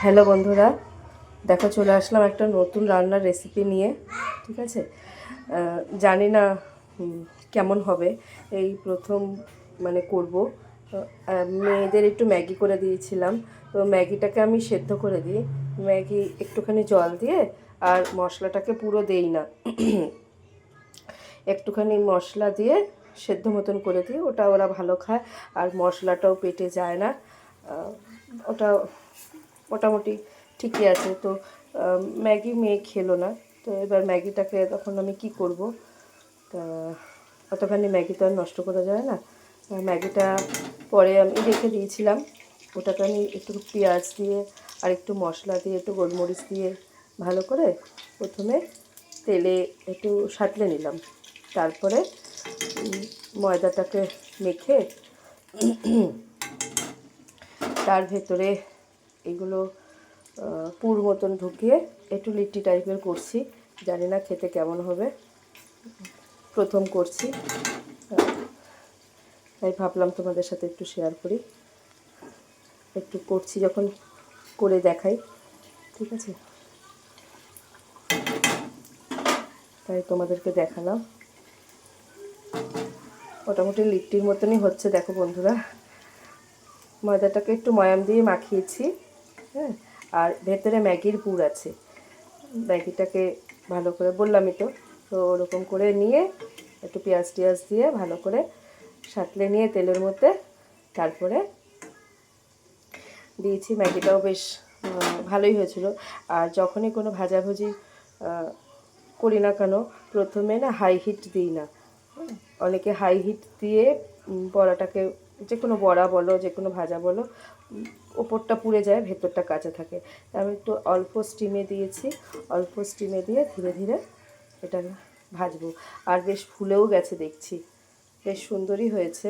Hello বন্ধুরা, দেখো চলে আসলাম একটা নতুন রান্নার রেসিপি নিয়ে। ঠিক আছে, জানি না কেমন হবে, এই প্রথম মানে করব। মেয়েদের একটু ম্যাগি করে দিয়েছিলাম, তো ম্যাগিটাকে আমি সেদ্ধ করে দিই। ম্যাগি একটুখানি জল দিয়ে, আর মশলাটাকে পুরো দেই না, একটুখানি মশলা দিয়ে সেদ্ধ মতন করে দিই। ওটা ওরা ভালো খায়, আর মশলাটাও পেটে যায় না। ওটা মোটামুটি ঠিকই আছে। তো ম্যাগি মেয়ে খেলো না, তো এবার ম্যাগিটাকে তখন আমি কি করব? তা অতখানি ম্যাগি তো আর নষ্ট করা যায় না। ম্যাগিটা পরে আমি রেখে দিয়েছিলাম, ওটাকে আমি একটু পেঁয়াজ দিয়ে আর একটু মশলা দিয়ে একটু গোলমরিচ দিয়ে ভালো করে প্রথমে তেলে একটু সাঁতলে নিলাম। তারপরে ময়দাটাকে মেখে তার ভেতরে এগুলো পুর মতন ঢুকিয়ে একটু লিট্টি টাইপের করছি। জানি না খেতে কেমন হবে, প্রথম করছি, তাই ভাবলাম তোমাদের সাথে একটু শেয়ার করি। একটু করছি যখন করে দেখাই, ঠিক আছে, তাই তোমাদেরকে দেখালাম। মোটামুটি লিট্টির মতনই হচ্ছে, দেখো বন্ধুরা। ময়দাটাকে একটু ময়াম দিয়ে মাখিয়েছি, হ্যাঁ, আর ভেতরে ম্যাগির পুর আছে। ম্যাগিটাকে ভালো করে বললামই তো, তো ওরকম করে নিয়ে একটু পেঁয়াজ টিয়াজ দিয়ে ভালো করে সাঁতলে নিয়ে তেলের মধ্যে তারপরে দিয়েছি। ম্যাগিটাও বেশ ভালোই হয়েছিল। আর যখনই কোনো ভাজাভুজি করি না কেন, প্রথমে না হাই হিট দিই না। অনেকে হাই হিট দিয়ে বড়াটাকে, যে কোনো বড়া বলো, যে কোনো ভাজা বলো, ওপরটা পুড়ে যায়, ভেতরটা কাঁচা থাকে। আমি একটু অল্প স্টিমে দিয়েছি, অল্প স্টিমে দিয়ে ধীরে ধীরে এটা ভাজবো। আর বেশ ফুলেও গেছে দেখছি, বেশ সুন্দরই হয়েছে,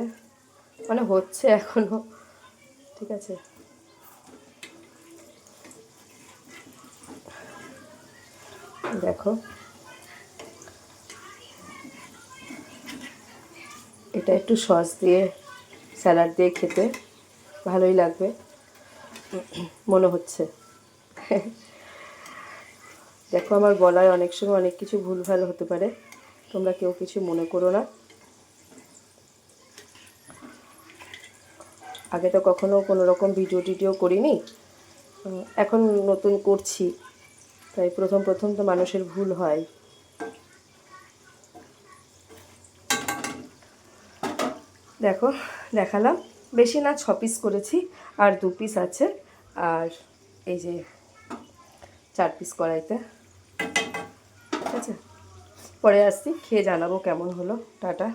মানে হচ্ছে এখনও। ঠিক আছে, দেখো এটা একটু সস দিয়ে স্যালাড দিয়ে খেতে ভালোই লাগবে মনে হচ্ছে। দেখো আমার গলায় অনেক সময় অনেক কিছু ভুলভাল হতে পারে, তোমরা কেউ কিছু মনে করো না। আগে তো কখনো কোনো রকম ভিডিও টিডিও করিনি, এখন নতুন করছি, তাই প্রথম প্রথম তো মানুষের ভুল হয়। দেখো দেখালাম, বেশি না, 6 পিস করেছি, আর 2 পিস আছে, আর এই যে 4 পিস কড়াইতে। ঠিক আছে, পরে আসছি, খেয়ে জানাবো কেমন হলো। টাটা।